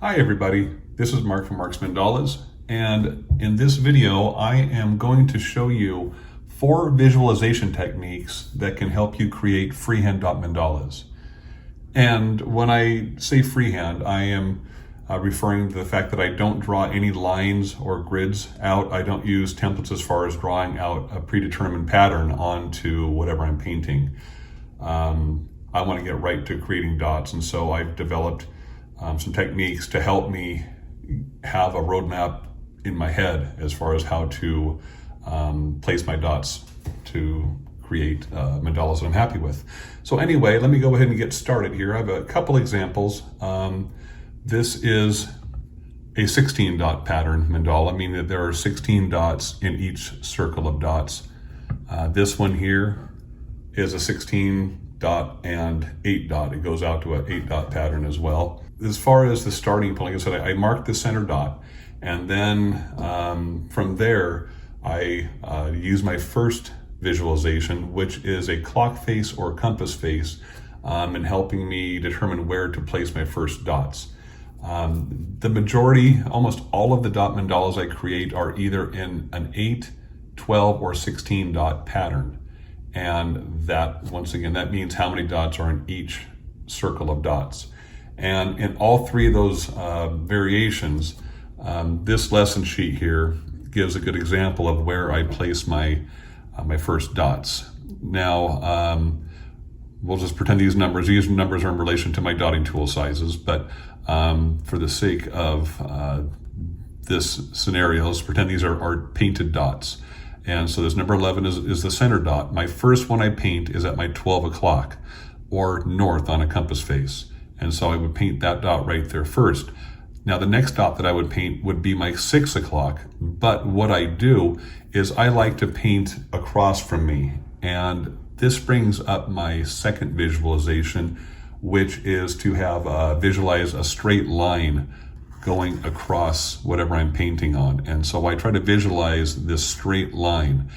Hi everybody, this is Mark from Mark's Mandalas, and in this video I am going to show you 4 visualization techniques that can help you create freehand dot mandalas. And when I say freehand, I am referring to the fact that I don't draw any lines or grids out. I don't use templates as far as drawing out a predetermined pattern onto whatever I'm painting. I want to get right to creating dots, and so I've developed some techniques to help me have a roadmap in my head as far as how to place my dots to create mandalas that I'm happy with. So anyway, let me go ahead and get started here. I have a couple examples. This is a 16 dot pattern mandala, meaning that there are 16 dots in each circle of dots. This one here is a 16 dot and 8 dot. It goes out to an 8 dot pattern as well. As far as the starting point, like I said, I marked the center dot, and then from there I use my first visualization, which is a clock face or compass face, in helping me determine where to place my first dots. The majority, almost all of the dot mandalas I create are either in an 8, 12, or 16 dot pattern. And that, once again, that means how many dots are in each circle of dots. And in all 3 of those variations, this lesson sheet here gives a good example of where I place my first dots. Now, we'll just pretend these numbers are in relation to my dotting tool sizes, but for the sake of this scenario, let's pretend these are painted dots. And so this number 11 is the center dot. My first one I paint is at my 12 o'clock or north on a compass face. And so I would paint that dot right there first. Now the next dot that I would paint would be my 6 o'clock. But what I do is I like to paint across from me. And this brings up my second visualization, which is to have visualize a straight line going across whatever I'm painting on. And so I try to visualize this straight line,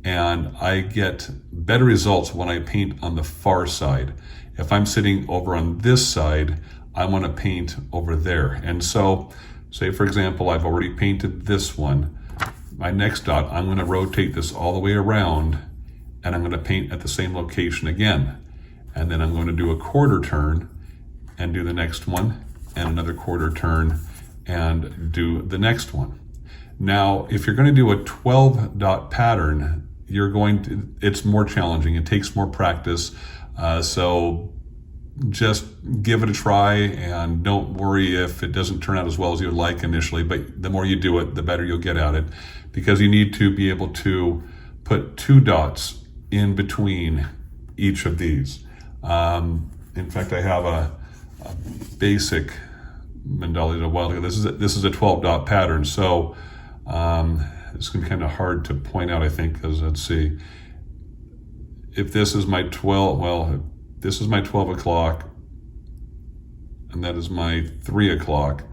and I get better results when I paint on the far side. If I'm sitting over on this side, I want to paint over there. And so, say for example, I've already painted this one. My next dot, I'm going to rotate this all the way around, and I'm going to paint at the same location again. And then I'm going to do a quarter turn and do the next one, and another quarter turn and do the next one. Now, if you're going to do a 12 dot pattern, it's more challenging. It takes more practice. So just give it a try, and don't worry if it doesn't turn out as well as you would like initially, but the more you do it, the better you'll get at it, because you need to be able to put 2 dots in between each of these. In fact, I have a basic mandala a while ago. This is a 12 dot pattern, so it's gonna be kind of hard to point out, I think, because let's see, if this is my 12, well, this is my 12 o'clock and that is my 3 o'clock,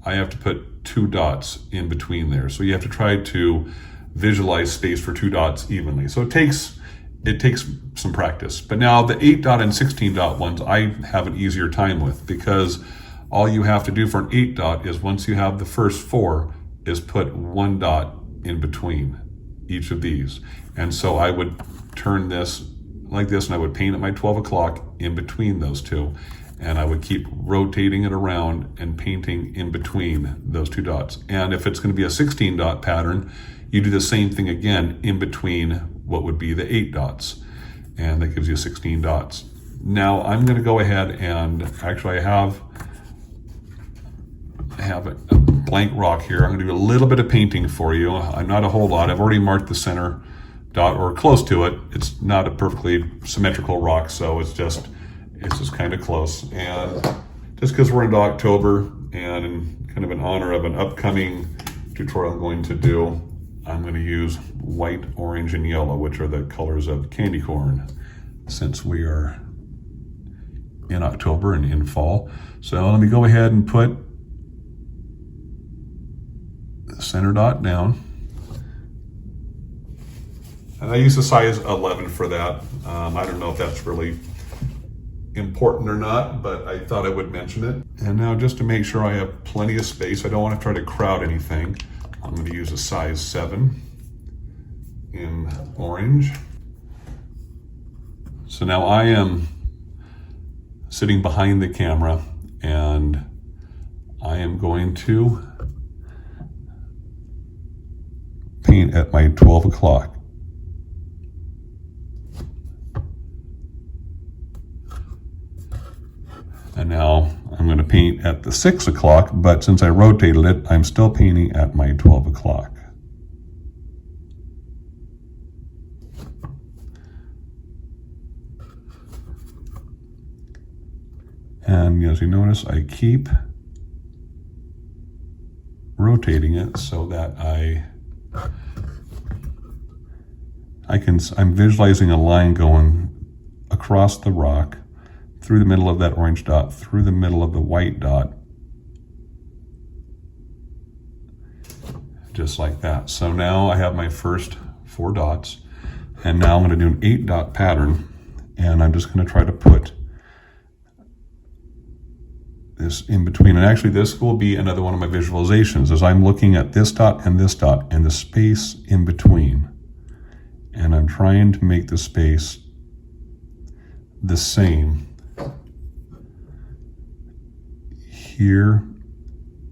I have to put 2 dots in between there. So you have to try to visualize space for 2 dots evenly. So it takes some practice. But now the 8 dot and 16 dot ones I have an easier time with, because all you have to do for an 8 dot is, once you have the first 4, is put 1 dot in between each of these. And so I would turn this like this, and I would paint at my 12 o'clock in between those 2. And I would keep rotating it around and painting in between those 2 dots. And if it's going to be a 16 dot pattern, you do the same thing again in between what would be the 8 dots. And that gives you 16 dots. Now I'm going to go ahead and actually I have a blank rock here. I'm going to do a little bit of painting for you. Not a whole lot. I've already marked the center dot, or close to it. It's not a perfectly symmetrical rock, so it's just kind of close. And just because we're into October, and in kind of in honor of an upcoming tutorial I'm going to do, I'm going to use white, orange, and yellow, which are the colors of candy corn, since we are in October and in fall. So let me go ahead and put the center dot down. And I use a size 11 for that. I don't know if that's really important or not, but I thought I would mention it. And now just to make sure I have plenty of space, I don't want to try to crowd anything, I'm going to use a size 7 in orange. So now I am sitting behind the camera and I am going to paint at my 12 o'clock. And now I'm going to paint at the 6 o'clock, but since I rotated it, I'm still painting at my 12 o'clock. And as you notice, I keep rotating it so that I'm visualizing a line going across the rock, through the middle of that orange dot, through the middle of the white dot, just like that. So now I have my first 4 dots, and now I'm going to do an 8 dot pattern, and I'm just going to try to put this in between. And actually this will be another one of my visualizations, as I'm looking at this dot and the space in between. And I'm trying to make the space the same here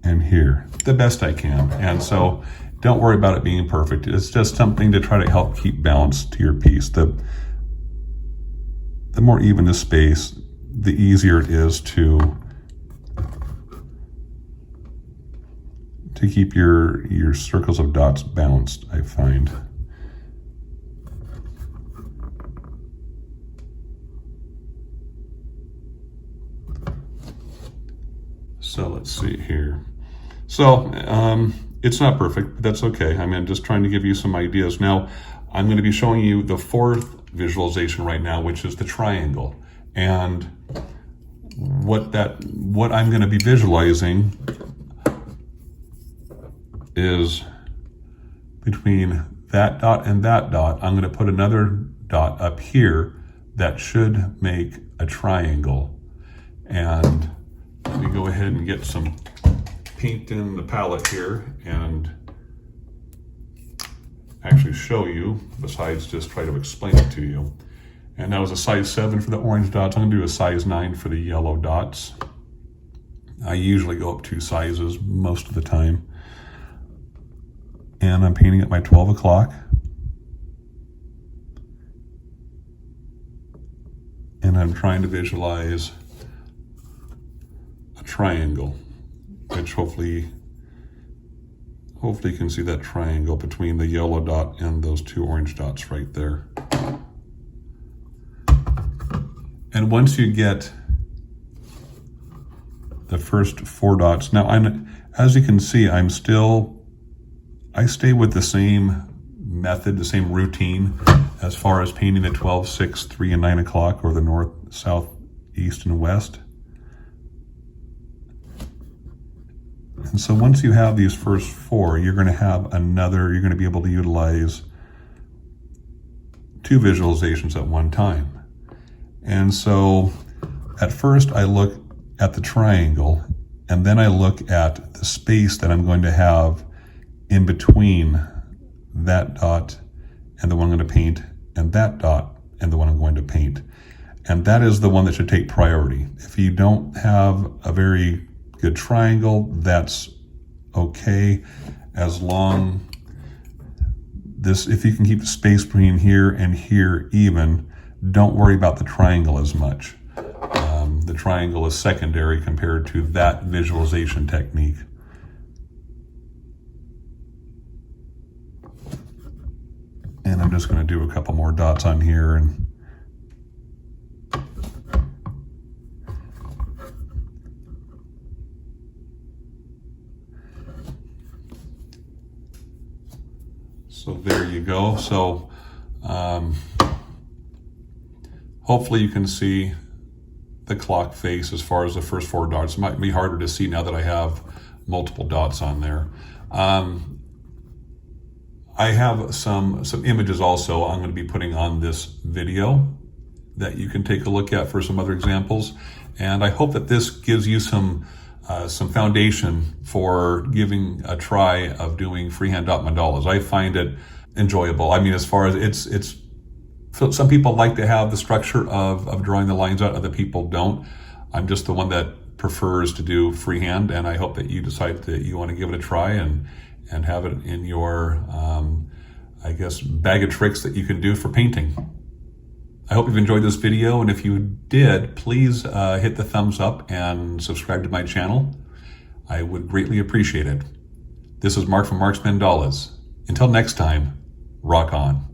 and here, the best I can. And so don't worry about it being perfect. It's just something to try to help keep balance to your piece. The more even the space, the easier it is to keep your circles of dots balanced, I find. So let's see here. So it's not perfect, but that's okay. I mean, I'm just trying to give you some ideas. Now, I'm going to be showing you the 4th visualization right now, which is the triangle. And what I'm going to be visualizing is between that dot and that dot, I'm going to put another dot up here that should make a triangle. And let me go ahead and get some paint in the palette here and actually show you, besides just try to explain it to you. And that was a size 7 for the orange dots. I'm going to do a size 9 for the yellow dots. I usually go up 2 sizes most of the time. And I'm painting at my 12 o'clock. And I'm trying to visualize a triangle, which hopefully you can see that triangle between the yellow dot and those 2 orange dots right there. And once you get the first 4 dots, now as you can see, I stay with the same method, the same routine as far as painting the 12, 6, 3, and 9 o'clock, or the north, south, east, and west. And so once you have these first 4, you're going to be able to utilize 2 visualizations at one time. And so at first I look at the triangle, and then I look at the space that I'm going to have in between that dot and the one I'm going to paint, and that dot and the one I'm going to paint. And that is the one that should take priority. If you don't have a very good triangle, that's okay, as long if you can keep the space between here and here even, don't worry about the triangle as much. The triangle is secondary compared to that visualization technique. And I'm just going to do a couple more dots on here, and so there you go. So hopefully you can see the clock face as far as the first 4 dots. It might be harder to see now that I have multiple dots on there. I have some images also I'm going to be putting on this video that you can take a look at for some other examples. And I hope that this gives you some foundation for giving a try of doing freehand dot mandalas. I find it enjoyable. I mean, as far as it's some people like to have the structure of drawing the lines out, other people don't. I'm just the one that prefers to do freehand, and I hope that you decide that you want to give it a try and have it in your, I guess, bag of tricks that you can do for painting. I hope you've enjoyed this video, and if you did, please hit the thumbs up and subscribe to my channel. I would greatly appreciate it. This is Mark from Mark's Mandalas. Until next time, rock on.